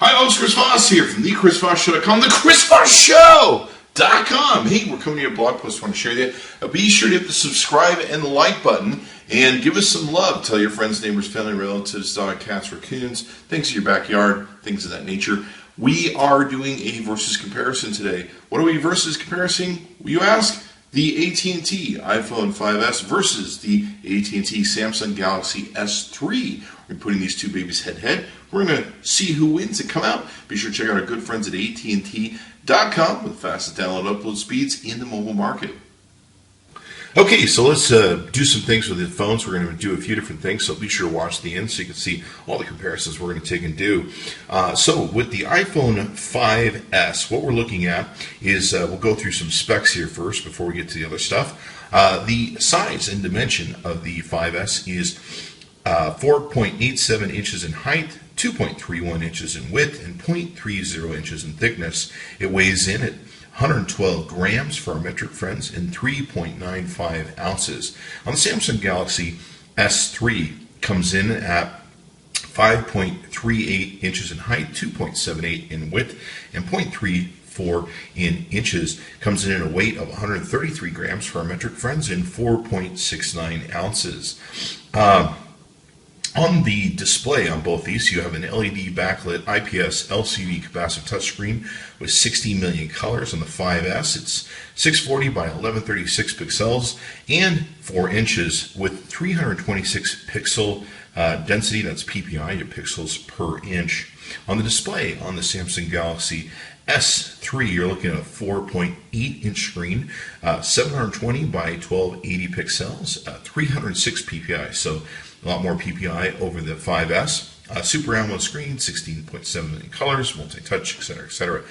Hi, folks, Chris Voss here from thechrisvossshow.com, thechrisvossshow.com. Hey, we're coming to your blog post. I want to share that. Be sure to hit the subscribe and the like button and give us some love. Tell your friends, neighbors, family, relatives, dog, cats, raccoons, things in your backyard, things of that nature. We are doing a versus comparison today. What are we versus comparing, you ask? The AT&T iPhone 5S versus the AT&T Samsung Galaxy S3. We're putting these two babies head-to-head. We're going to see who wins and come out. Be sure to check out our good friends at AT&T.com with the fastest download and upload speeds in the mobile market. Okay, so let's do some things with the phones. We're going to do a few different things, so be sure to watch the end so you can see all the comparisons we're going to take and do. So with the iPhone 5S, what we're looking at is, we'll go through some specs here first before we get to the other stuff. The size and dimension of the 5S is 4.87 inches in height, 2.31 inches in width, and 0.30 inches in thickness. It weighs in at 112 grams for our metric friends and 3.95 ounces. On the Samsung Galaxy S3 comes in at 5.38 inches in height, 2.78 in width, and 0.34 in inches. Comes in at a weight of 133 grams for our metric friends and 4.69 ounces. On the display on both these, you have an LED backlit IPS LCD capacitive touchscreen with 60 million colors. On the 5S, it's 640 by 1136 pixels and 4 inches with 326 pixel density. That's PPI, your pixels per inch. On the display on the Samsung Galaxy S3, you're looking at a 4.8 inch screen, 720 by 1280 pixels, 306 PPI. So a lot more PPI over the 5S. Super AMOLED screen, 16.7 million colors, multi-touch, etc., etc.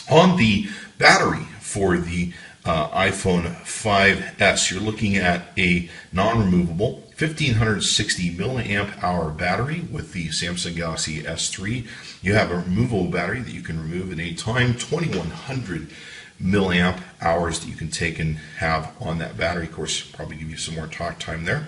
On the battery for the iPhone 5S, you're looking at a non-removable 1560 milliamp hour battery. With the Samsung Galaxy S3, you have a removable battery that you can remove at any time, 2100 milliamp hours that you can take and have on that battery. Of course, probably give you some more talk time there.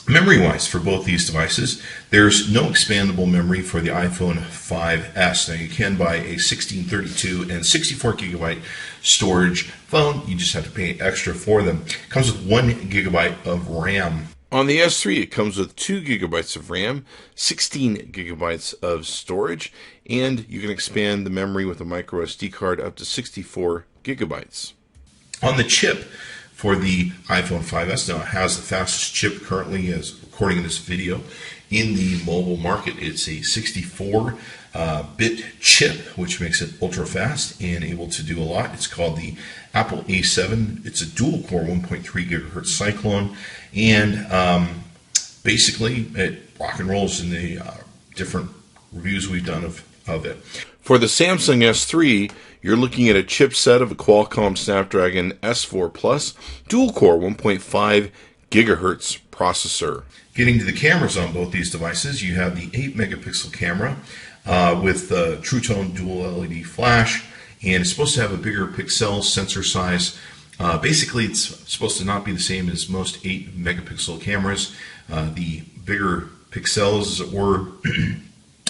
Memory-wise, for both these devices, there's no expandable memory for the iPhone 5S. Now, you can buy a 1632 and 64 gigabyte storage phone. You just have to pay extra for them. It comes with 1 gigabyte of RAM. On the S3, it comes with 2 gigabytes of RAM, 16 gigabytes of storage, and you can expand the memory with a micro SD card up to 64 gigabytes. On the chip for the iPhone 5S, now it has the fastest chip currently, as recording this video, in the mobile market. It's a 64-bit chip, which makes it ultra fast and able to do a lot. It's called the Apple A7. It's a dual-core 1.3 gigahertz Cyclone, and basically it rock and rolls in the different reviews we've done of it. For the Samsung S3, you're looking at a chipset of a Qualcomm Snapdragon S4 Plus dual-core 1.5 gigahertz processor. Getting to the cameras on both these devices, you have the 8-megapixel camera with the True Tone dual LED flash, and it's supposed to have a bigger pixel sensor size. Basically, it's supposed to not be the same as most 8-megapixel cameras. The bigger pixels, as it were,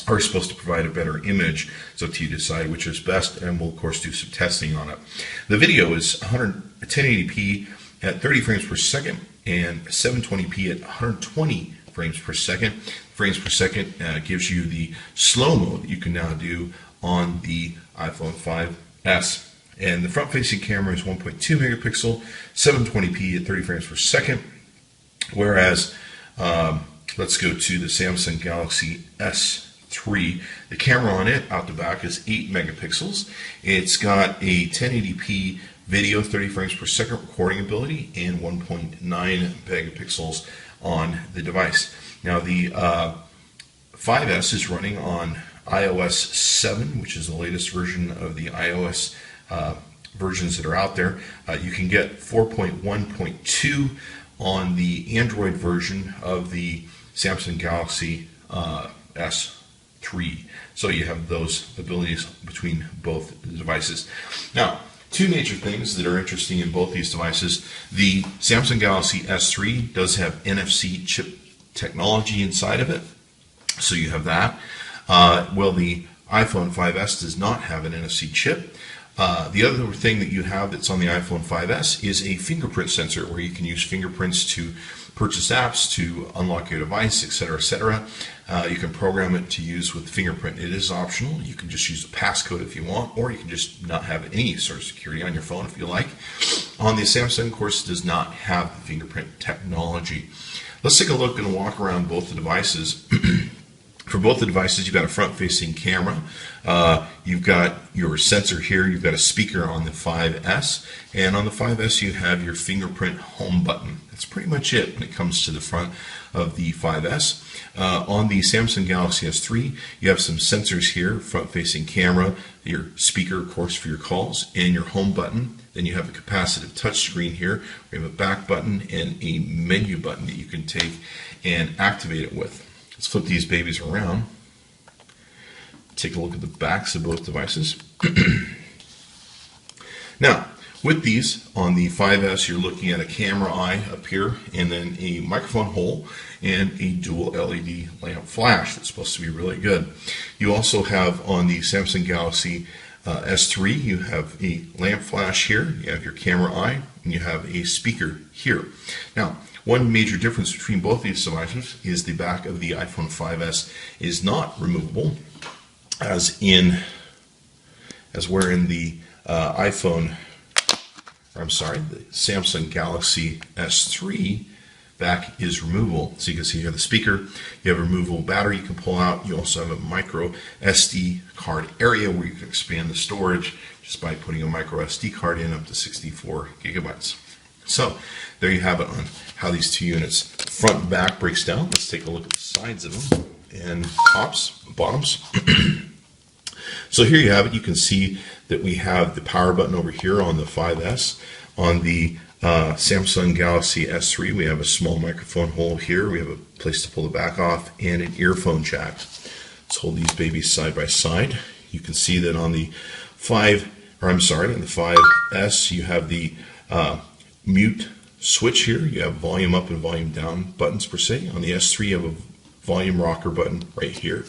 are supposed to provide a better image. It's up to you to decide which is best, and we'll of course do some testing on it. The video is 1080p at 30 frames per second and 720p at 120 frames per second. Frames per second gives you the slow mode that you can now do on the iPhone 5S. And the front-facing camera is 1.2 megapixel, 720p at 30 frames per second, whereas let's go to the Samsung Galaxy S3. The camera on it, out the back, is 8 megapixels. It's got a 1080p video, 30 frames per second recording ability, and 1.9 megapixels on the device. Now, the 5S is running on iOS 7, which is the latest version of the iOS versions that are out there. You can get 4.1.2 on the Android version of the Samsung Galaxy S3. So you have those abilities between both devices. Now, two major things that are interesting in both these devices. The Samsung Galaxy S3 does have NFC chip technology inside of it. So you have that. Well, the iPhone 5S does not have an NFC chip. The other thing that you have that's on the iPhone 5S is a fingerprint sensor where you can use fingerprints to purchase apps, to unlock your device, etc., etc. You can program it to use with fingerprint. It is optional. You can just use a passcode if you want, or you can just not have any sort of security on your phone if you like. On the Samsung, of course, it does not have the fingerprint technology. Let's take a look and walk around both the devices. For both the devices, you've got a front-facing camera. You've got your sensor here. You've got a speaker on the 5S. And on the 5S, you have your fingerprint home button. That's pretty much it when it comes to the front of the 5S. On the Samsung Galaxy S3, you have some sensors here, front-facing camera, your speaker, of course, for your calls, and your home button. Then you have a capacitive touchscreen here. We have a back button and a menu button that you can take and activate it with. Let's flip these babies around. Take a look at the backs of both devices. Now, with these, on the 5S, you're looking at a camera eye up here, and then a microphone hole, and a dual LED lamp flash that's supposed to be really good. You also have on the Samsung Galaxy S3, you have a lamp flash here, you have your camera eye, and you have a speaker here. Now, one major difference between both these devices is the back of the iPhone 5S is not removable, as where in the the Samsung Galaxy S3 back is removable. So you can see here the speaker, you have a removable battery you can pull out. You also have a micro SD card area where you can expand the storage just by putting a micro SD card in up to 64 gigabytes. So there you have it on how these two units front and back breaks down. Let's take a look at the sides of them and tops, bottoms. So here you have it. You can see that we have the power button over here on the 5S. On the Samsung Galaxy S3, we have a small microphone hole here. We have a place to pull the back off and an earphone jack. Let's hold these babies side by side. You can see that on the 5S, you have the mute switch here. You have volume up and volume down buttons per se. On the S3, you have a volume rocker button right here.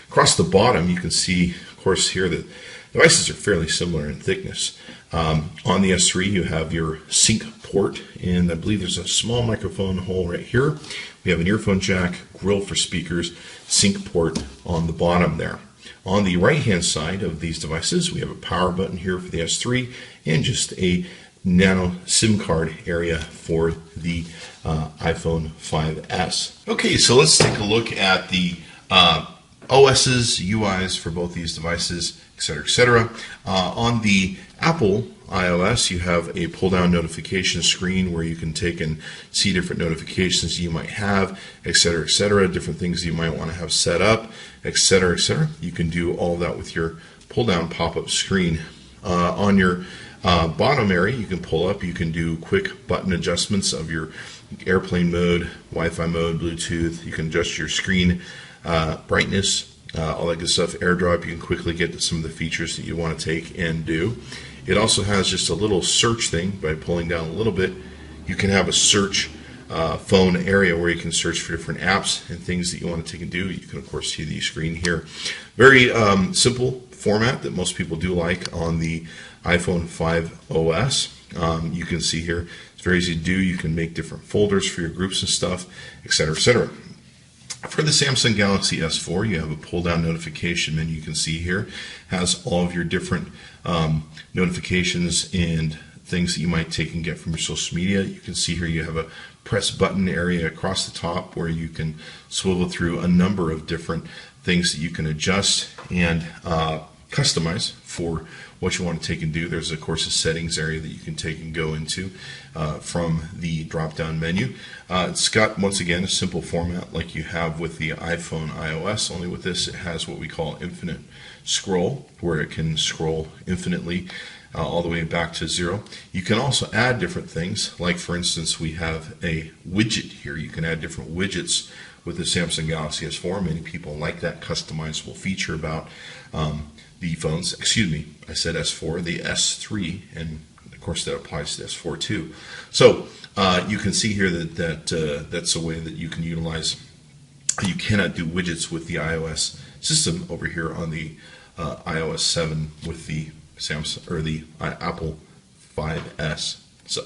Across the bottom, you can see, of course, here that devices are fairly similar in thickness. On the S3, you have your sync port, and I believe there's a small microphone hole right here. We have an earphone jack, grill for speakers, sync port on the bottom there. On the right-hand side of these devices, we have a power button here for the S3 and just a nano SIM card area for the iPhone 5S. Okay, so let's take a look at the OS's, UIs for both these devices, etc., etc. On the Apple iOS, you have a pull-down notification screen where you can take and see different notifications you might have, etc., etc., different things you might want to have set up, etc., etc. You can do all that with your pull-down pop-up screen. On your bottom area, you can pull up, you can do quick button adjustments of your airplane mode, Wi-Fi mode, Bluetooth. You can adjust your screen brightness, all that good stuff. AirDrop, you can quickly get to some of the features that you want to take and do. It also has just a little search thing. By pulling down a little bit, you can have a search phone area where you can search for different apps and things that you want to take and do. You can, of course, see the screen here. Very simple format that most people do like on the iPhone 5 OS. You can see here, it's very easy to do. You can make different folders for your groups and stuff, etc., etc. For the Samsung Galaxy S4, you have a pull-down notification menu. You can see here has all of your different notifications and things that you might take and get from your social media. You can see here you have a press button area across the top where you can swivel through a number of different things that you can adjust and customize for what you want to take and do. There's, of course, a settings area that you can take and go into from the drop-down menu. It's got, once again, a simple format like you have with the iPhone iOS, only with this it has what we call infinite scroll, where it can scroll infinitely all the way back to 0. You can also add different things, like, for instance, we have a widget here. You can add different widgets with the Samsung Galaxy S4. Many people like that customizable feature about the phones. Excuse me, I said S4, the S3, and of course that applies to S4 too. So you can see here that that's a way that you can utilize You cannot do widgets with the iOS system over here on the iOS 7 with the Samsung or the Apple 5S. So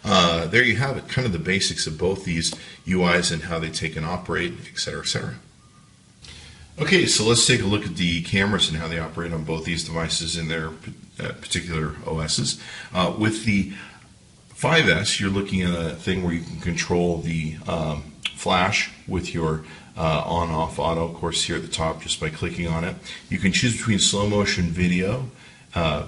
there you have it, kind of the basics of both these UIs and how they take and operate, etc., etc. Okay, so let's take a look at the cameras and how they operate on both these devices in their particular OSs. With the 5S, you're looking at a thing where you can control the flash with your on-off auto, of course, here at the top just by clicking on it. You can choose between slow motion video,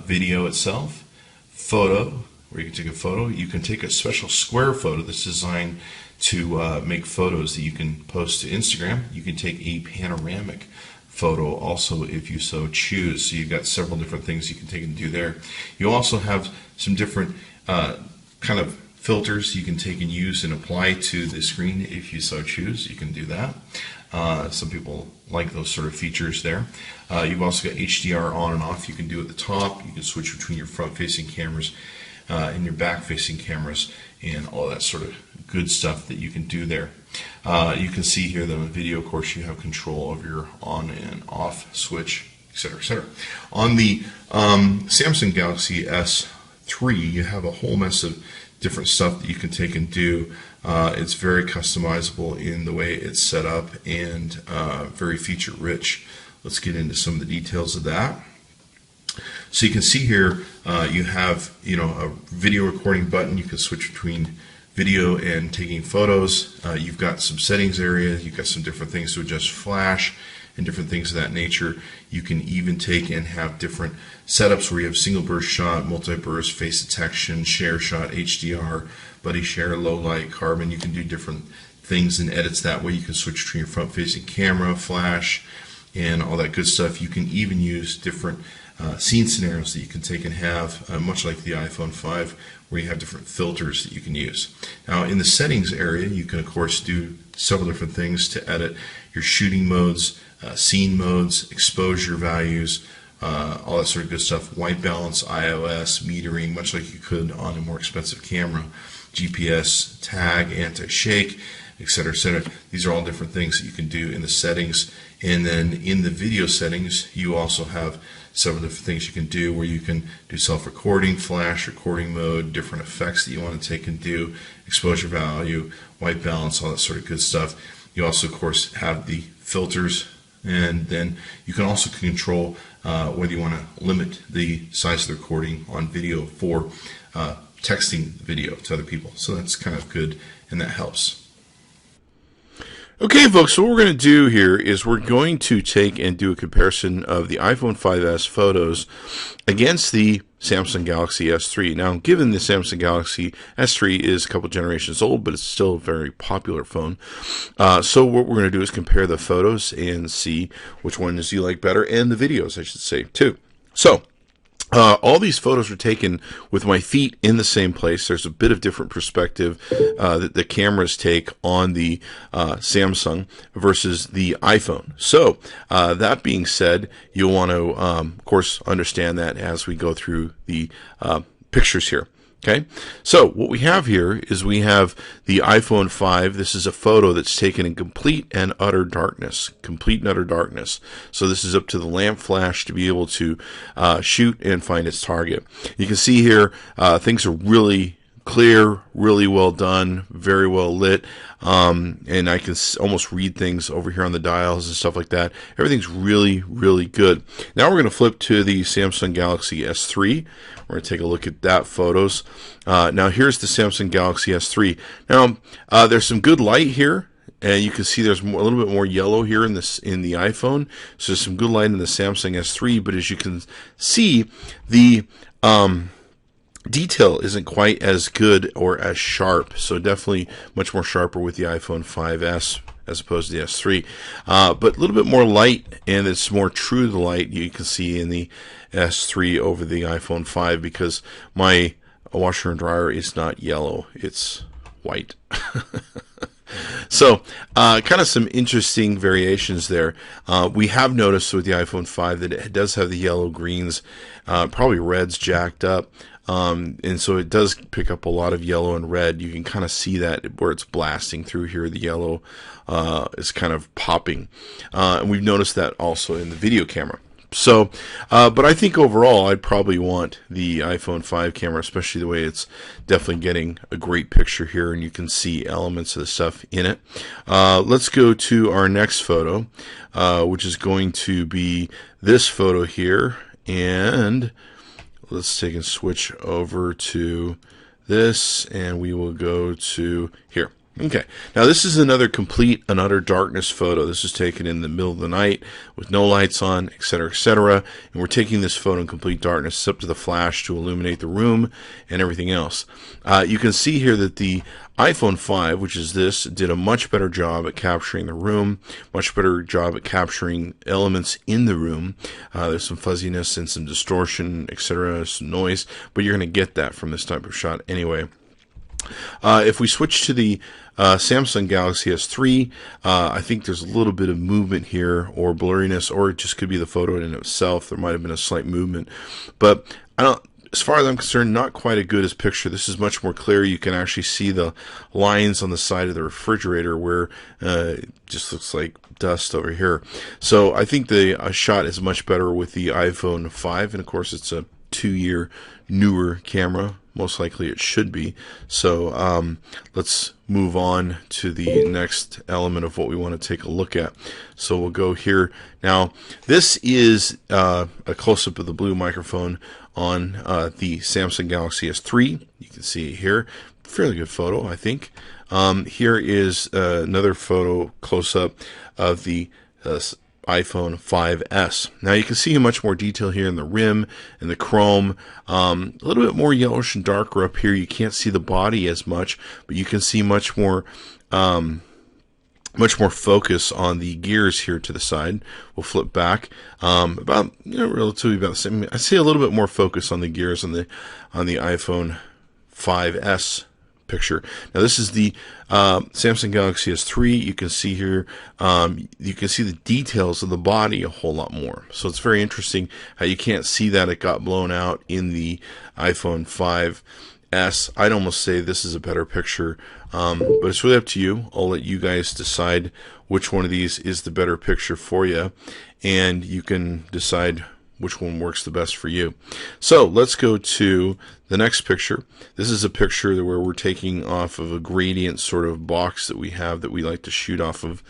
video itself, photo, where you can take a photo. You can take a special square photo that's designed to make photos that you can post to Instagram. You can take a panoramic photo also if you so choose. So you've got several different things you can take and do there. You also have some different kind of filters you can take and use and apply to the screen if you so choose. You can do that. Some people like those sort of features there. You've also got HDR on and off you can do at the top. You can switch between your front-facing cameras and your back-facing cameras and all that sort of good stuff that you can do there. You can see here that on the video, of course, you have control over your on and off switch, etc., etc. On the Samsung Galaxy S3, you have a whole mess of different stuff that you can take and do. It's very customizable in the way it's set up and very feature rich. Let's get into some of the details of that. So you can see here you have a video recording button. You can switch between video and taking photos. You've got some settings area. You've got some different things to adjust flash and different things of that nature. You can even take and have different setups where you have single burst shot, multi-burst, face detection, share shot, HDR, buddy share, low light, carbon. You can do different things and edits that way. You can switch between your front-facing camera, flash, and all that good stuff. You can even use different scene scenarios that you can take and have, much like the iPhone 5, where you have different filters that you can use. Now, in the settings area, you can, of course, do several different things to edit your shooting modes, scene modes, exposure values, all that sort of good stuff, white balance, iOS, metering, much like you could on a more expensive camera, GPS, tag, anti-shake, etc., etc. These are all different things that you can do in the settings. And then in the video settings, you also have several different things you can do where you can do self-recording, flash, recording mode, different effects that you want to take and do, exposure value, white balance, all that sort of good stuff. You also, of course, have the filters, and then you can also control whether you want to limit the size of the recording on video for texting video to other people. So that's kind of good, and that helps. Okay, folks, so what we're going to do here is we're going to take and do a comparison of the iPhone 5S photos against the Samsung Galaxy S3. Now, given the Samsung Galaxy S3 is a couple generations old, but it's still a very popular phone, so what we're going to do is compare the photos and see which ones you like better, and the videos, I should say, too. So, all these photos were taken with my feet in the same place. There's a bit of different perspective that the cameras take on the Samsung versus the iPhone. So that being said, you'll want to, of course, understand that as we go through the pictures here. Okay, so what we have here is we have the iPhone 5. This is a photo that's taken in complete and utter darkness. Complete and utter darkness. So this is up to the lamp flash to be able to shoot and find its target. You can see here things are really clear, really well done, very well lit, and I can almost read things over here on the dials and stuff like that. Everything's really, really good. Now we're going to flip to the Samsung Galaxy S3. We're going to take a look at that photos. Now here's the Samsung Galaxy S3. Now there's some good light here, and you can see there's a little bit more yellow here in the iPhone. So there's some good light in the Samsung S3, but as you can see, the detail isn't quite as good or as sharp, so definitely much more sharper with the iPhone 5S as opposed to the S3, but a little bit more light, and it's more true to the light you can see in the S3 over the iPhone 5, because my washer and dryer is not yellow, it's white. So, kind of some interesting variations there. We have noticed with the iPhone 5 that it does have the yellow, greens, probably reds jacked up. And so it does pick up a lot of yellow and red. You can kind of see that where it's blasting through here. The yellow is kind of popping. And we've noticed that also in the video camera. So, but I think overall I'd probably want the iPhone 5 camera, especially the way it's definitely getting a great picture here, and you can see elements of the stuff in it. Let's go to our next photo, which is going to be this photo here, and let's take and switch over to this, and we will go to here. Okay, now this is another complete and utter darkness photo. This is taken in the middle of the night with no lights on, etc., etc. And we're taking this photo in complete darkness. It's up to the flash to illuminate the room and everything else. You can see here that the iPhone 5, which is this, did a much better job at capturing the room, much better job at capturing elements in the room. There's some fuzziness and some distortion, etc., some noise, but you're going to get that from this type of shot anyway. If we switch to the Samsung Galaxy S3, I think there's a little bit of movement here, or blurriness, or it just could be the photo in itself. There might have been a slight movement, but as far as I'm concerned, not quite as good as picture. This is much more clear. You can actually see the lines on the side of the refrigerator where it just looks like dust over here. So I think the shot is much better with the iPhone 5, and of course it's a 2-year newer camera. Most likely it should be. So let's move on to the next element of what we want to take a look at. So we'll go here. Now, this is a close-up of the blue microphone on the Samsung Galaxy S3. You can see it here. Fairly good photo, I think. Here is another photo close-up of the iPhone 5S. Now you can see much more detail here in the rim and the chrome. A little bit more yellowish and darker up here. You can't see the body as much, but you can see much more focus on the gears here to the side. We'll flip back. About relatively about the same. I see a little bit more focus on the gears on the iPhone 5S picture. Now this is the Samsung Galaxy S3. You can see here, you can see the details of the body a whole lot more. So it's very interesting how you can't see that it got blown out in the iPhone 5S. I'd almost say this is a better picture, but it's really up to you. I'll let you guys decide which one of these is the better picture for you, and you can decide which one works the best for you. So let's go to the next picture. This is a picture where we're taking off of a gradient sort of box that we have that we like to shoot off of.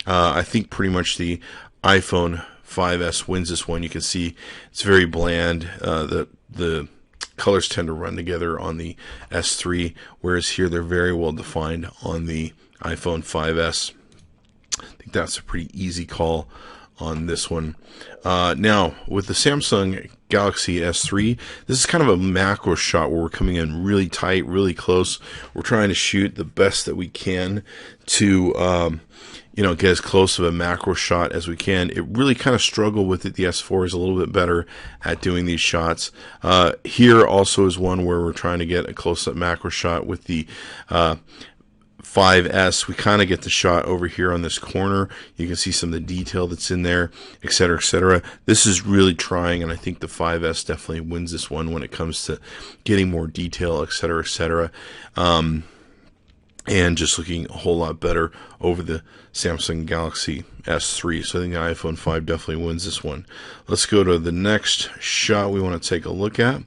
I think pretty much the iPhone 5S wins this one. You can see it's very bland. The colors tend to run together on the S3, whereas here they're very well defined on the iPhone 5S. I think that's a pretty easy call on this one. Now, with the Samsung Galaxy S3, this is kind of a macro shot where we're coming in really tight, really close. We're trying to shoot the best that we can to, get as close of a macro shot as we can. It really kind of struggled with it. The S4 is a little bit better at doing these shots. Here also is one where we're trying to get a close-up macro shot with the 5S. We kind of get the shot over here on this corner. You can see some of the detail that's in there, etc., etc. This is really trying, and I think the 5S definitely wins this one when it comes to getting more detail, etc., etc. And just looking a whole lot better over the Samsung Galaxy S3. So I think the iPhone 5 definitely wins this one. Let's go to the next shot we want to take a look at.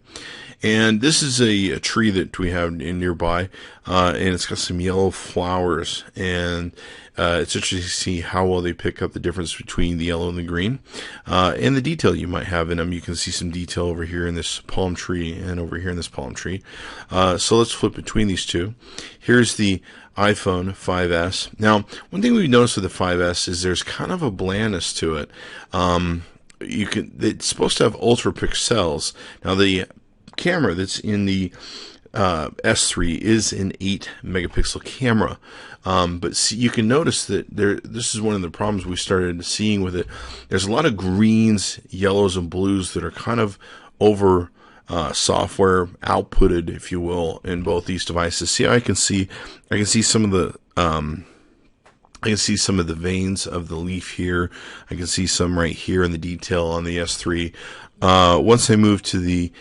And this is a tree that we have in nearby, and it's got some yellow flowers, and it's interesting to see how well they pick up the difference between the yellow and the green, and the detail you might have in them. You can see some detail over here in this palm tree and over here in this palm tree. So let's flip between these two. Here's the iPhone 5S. Now, one thing we've noticed with the 5S is there's kind of a blandness to it. It's supposed to have ultra pixels. Now, the camera that's in the S3 is an 8 megapixel camera, but see, you can notice that this is one of the problems we started seeing with it. There's a lot of greens, yellows, and blues that are kind of over software outputted, if you will, in both these devices. See, I can see some of the I can see some of the veins of the leaf here. I can see some right here in the detail on the S3. Once I move to the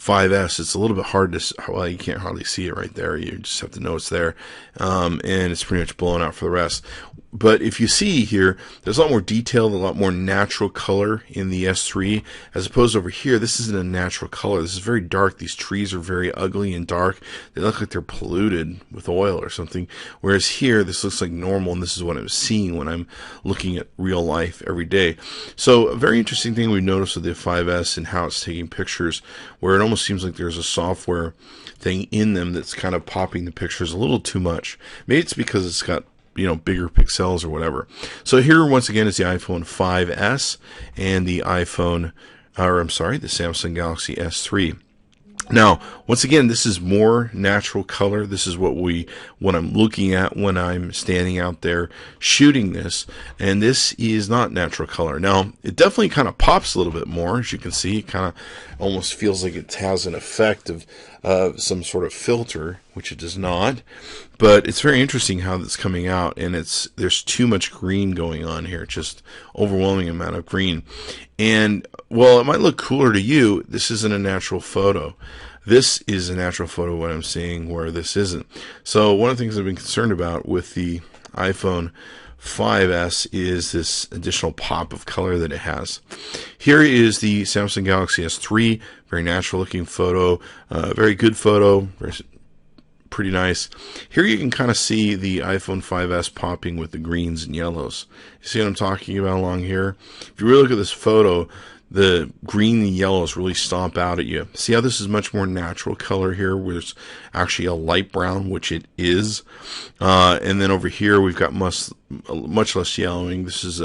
5S, it's a little bit hard to, well, you can't hardly see it right there. You just have to know it's there. And it's pretty much blown out for the rest. But if you see here, there's a lot more detail, a lot more natural color in the S3, as opposed to over here. This isn't a natural color. This is very dark. These trees are very ugly and dark. They look like they're polluted with oil or something. Whereas here, this looks like normal, and this is what I'm seeing when I'm looking at real life every day. So a very interesting thing we've noticed with the 5S and how it's taking pictures, where it almost seems like there's a software thing in them that's kind of popping the pictures a little too much. Maybe it's because it's got, you know, bigger pixels or whatever. So here once again is the iPhone 5S and the the Samsung Galaxy S3. Now, once again, this is more natural color. This is what I'm looking at when I'm standing out there shooting this. And this is not natural color. Now, it definitely kind of pops a little bit more. As you can see, it kind of almost feels like it has an effect of some sort of filter, which it does not. But it's very interesting how that's coming out, and there's too much green going on here, just overwhelming amount of green. And while it might look cooler to you, this isn't a natural photo. This is a natural photo, what I'm seeing, where this isn't. So one of the things I've been concerned about with the iPhone 5S is this additional pop of color that it has. Here is the Samsung Galaxy S3, very natural looking photo, very good photo, pretty nice. Here you can kind of see the iPhone 5S popping with the greens and yellows. You see what I'm talking about along here? If you really look at this photo, the green and yellows really stomp out at you. See how this is much more natural color here, where it's actually a light brown, which it is. And then over here we've got much less yellowing. This is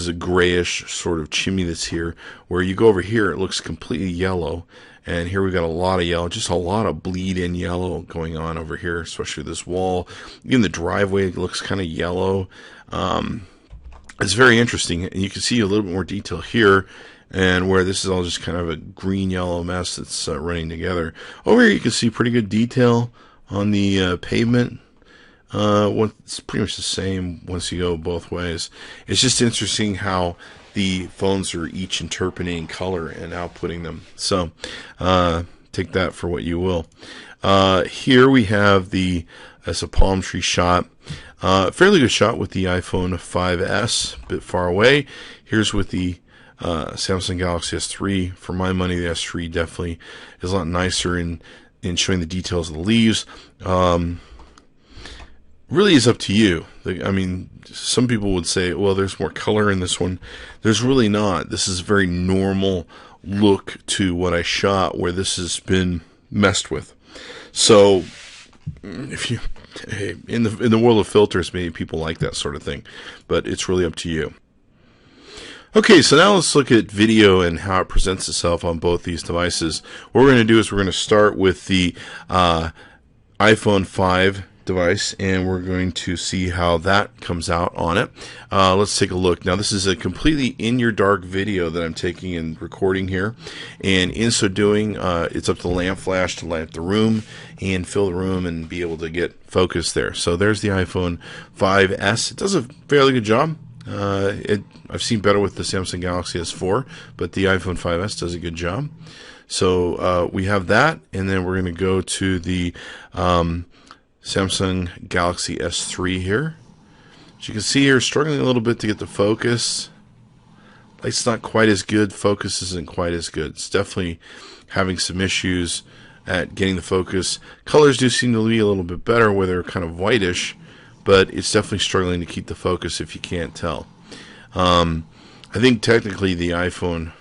a grayish sort of chimney that's here. Where you go over here, it looks completely yellow. And here we got a lot of yellow, just a lot of bleed-in yellow going on over here, especially this wall. Even the driveway looks kind of yellow. It's very interesting, and you can see a little bit more detail here, and where this is all just kind of a green-yellow mess that's running together. Over here you can see pretty good detail on the pavement. It's pretty much the same once you go both ways. It's just interesting how the phones are each interpreting color and outputting them. So take that for what you will. Here we have as a palm tree shot. Fairly good shot with the iPhone 5S, a bit far away. Here's with the Samsung Galaxy S3. For my money, the S3 definitely is a lot nicer in showing the details of the leaves. Really is up to you. I mean, some people would say, well, there's more color in this one. There's really not. This is a very normal look to what I shot, where this has been messed with. So if you in the world of filters, maybe people like that sort of thing, but it's really up to you. Okay, so now let's look at video and how it presents itself on both these devices. What we're going to do is we're going to start with the iPhone 5 device, and we're going to see how that comes out on it. Let's take a look. Now, this is a completely in-your-dark video that I'm taking and recording here, and in so doing, it's up to the lamp flash to light up the room and fill the room and be able to get focus there. So there's the iPhone 5S. It does a fairly good job. I've seen better with the Samsung Galaxy S4, but the iPhone 5S does a good job. So we have that, and then we're going to go to the Samsung Galaxy S3 here. As you can see here, struggling a little bit to get the focus. Light's not quite as good. Focus isn't quite as good. It's definitely having some issues at getting the focus. Colors do seem to be a little bit better, where they're kind of whitish, but it's definitely struggling to keep the focus if you can't tell. I think technically the iPhone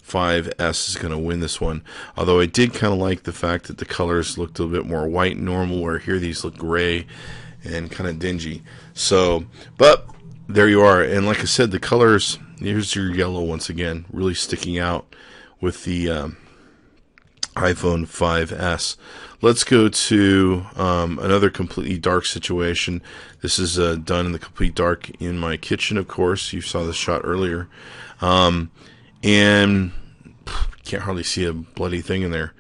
5S is going to win this one, although I did kind of like the fact that the colors looked a little bit more white and normal, where here these look gray and kind of dingy. So, but there you are, and like I said, the colors, here's your yellow once again, really sticking out with the iPhone 5S. Let's go to another completely dark situation. This is done in the complete dark in my kitchen, of course. You saw this shot earlier. And can't hardly see a bloody thing in there.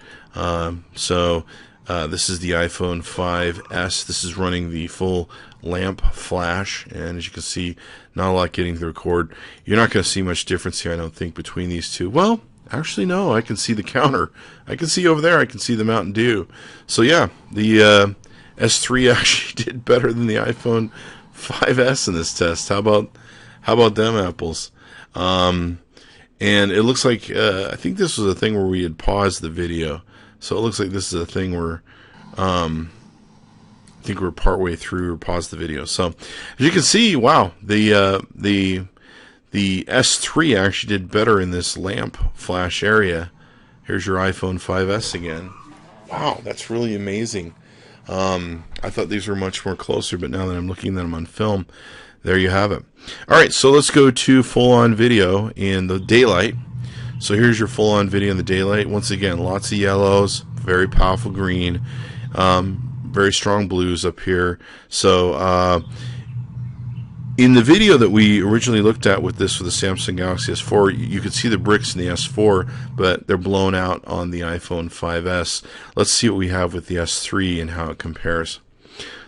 So this is the iPhone 5S. This is running the full lamp flash, and as you can see, not a lot getting to record. You're not going to see much difference here, I don't think, between these two. Well, Actually, no, I can see the counter. I can see over there, I can see the Mountain Dew. So yeah, the S3 actually did better than the iPhone 5S in this test. How about them apples? And it looks like, I think this was a thing where we had paused the video. So it looks like this is a thing where, I think we're partway through or paused the video. So as you can see, wow, the S3 actually did better in this lamp flash area. Here's your iPhone 5S again. Wow, that's really amazing. I thought these were much more closer, but now that I'm looking at them on film, there you have it. All right, so let's go to full-on video in the daylight. So here's your full-on video in the daylight. Once again, lots of yellows, very powerful green, very strong blues up here. So in the video that we originally looked at with the Samsung Galaxy S4, you could see the bricks in the S4, but they're blown out on the iPhone 5S. Let's see what we have with the S3 and how it compares.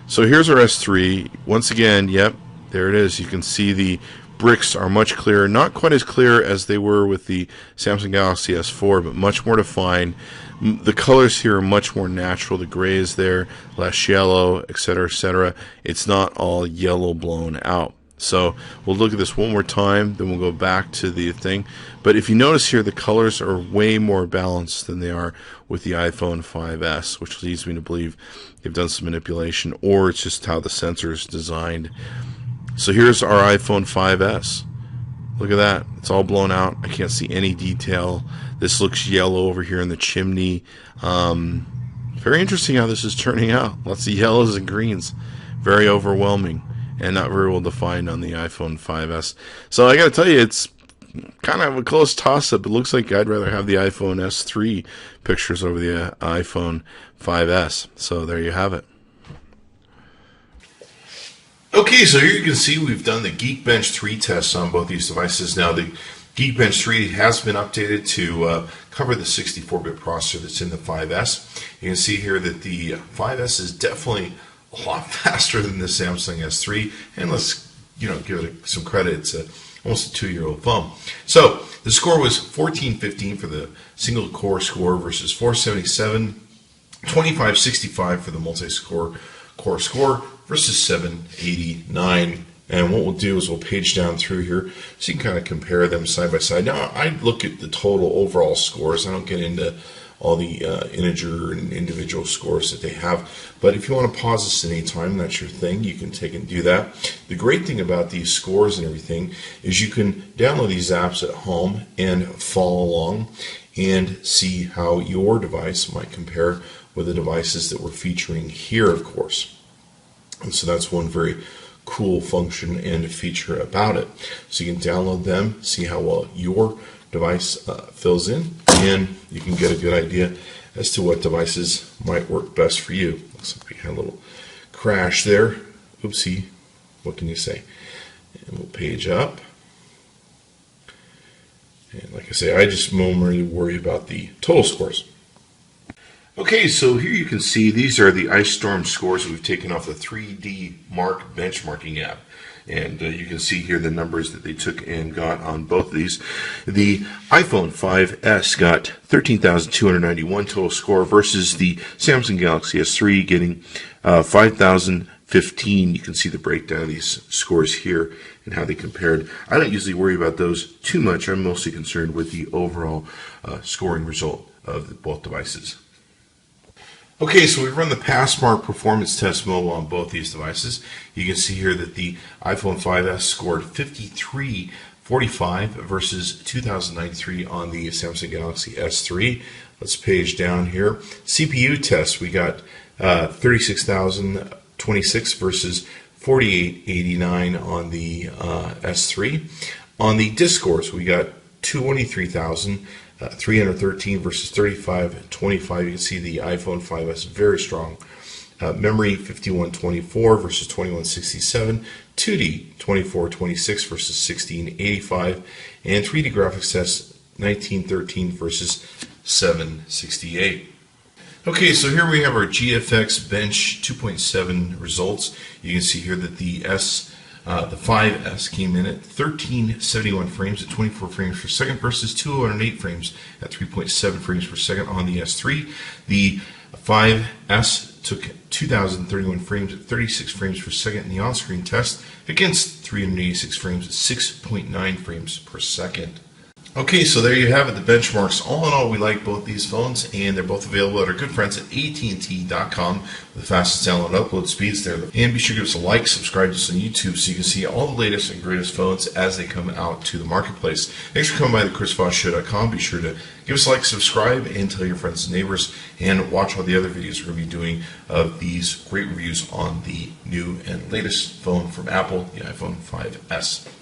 So here's our S3. Once again, yep, there it is. You can see the bricks are much clearer. Not quite as clear as they were with the Samsung Galaxy S4, but much more defined. The colors here are much more natural. The gray is there, less yellow, etc., etc. It's not all yellow blown out. So we'll look at this one more time, then we'll go back to the thing. But if you notice here, the colors are way more balanced than they are with the iPhone 5S, which leads me to believe they've done some manipulation, or it's just how the sensor is designed. So here's our iPhone 5S. Look at that. It's all blown out. I can't see any detail. This looks yellow over here in the chimney. Very interesting how this is turning out. Lots of yellows and greens. Very overwhelming and not very well defined on the iPhone 5S. So I got to tell you, it's kind of a close toss-up. It looks like I'd rather have the iPhone S3 pictures over the iPhone 5S. So there you have it. Okay, so here you can see we've done the Geekbench 3 tests on both these devices. Now, the Geekbench 3 has been updated to cover the 64-bit processor that's in the 5S. You can see here that the 5S is definitely a lot faster than the Samsung S3, and let's give it some credit. It's almost a 2-year-old phone. So the score was 1415 for the single-core score versus 477, 2565 for the multi-core score versus 789. And what we'll do is we'll page down through here so you can kind of compare them side by side. Now, I look at the total overall scores. I don't get into all the integer and individual scores that they have. But if you want to pause this at any time, that's your thing. You can take and do that. The great thing about these scores and everything is you can download these apps at home and follow along and see how your device might compare with the devices that we're featuring here, of course. And so that's one very cool function and feature about it. So you can download them, see how well your device fills in, and you can get a good idea as to what devices might work best for you. Looks like we had a little crash there. Oopsie. What can you say? And we'll page up. And like I say, I just normally worry about the total scores. Okay, so here you can see these are the Ice Storm scores that we've taken off the 3D Mark benchmarking app. And you can see here the numbers that they took and got on both of these. The iPhone 5S got 13,291 total score versus the Samsung Galaxy S3 getting 5,015. You can see the breakdown of these scores here and how they compared. I don't usually worry about those too much. I'm mostly concerned with the overall scoring result of both devices. Okay, so we've run the Passmark performance test mobile on both these devices. You can see here that the iPhone 5S scored 5345 versus 2093 on the Samsung Galaxy S3. Let's page down here. CPU test, we got 36,026 versus 4889 on the S3. On the disk scores, we got 23,313 versus 3525. You can see the iPhone 5S very strong. Memory 5124 versus 2167. 2D 2426 versus 1685. And 3D graphics test 1913 versus 768. Okay, so here we have our GFX Bench 2.7 results. You can see here that the The 5S came in at 1371 frames at 24 frames per second versus 208 frames at 3.7 frames per second on the S3. The 5S took 2,031 frames at 36 frames per second in the on-screen test against 386 frames at 6.9 frames per second. Okay, so there you have it, the benchmarks. All in all, we like both these phones, and they're both available at our good friends at AT&T.com with the fastest download and upload speeds there. And be sure to give us a like, subscribe to us on YouTube so you can see all the latest and greatest phones as they come out to the marketplace. Thanks for coming by the ChrisVossShow.com. Be sure to give us a like, subscribe, and tell your friends and neighbors, and watch all the other videos we're going to be doing of these great reviews on the new and latest phone from Apple, the iPhone 5S.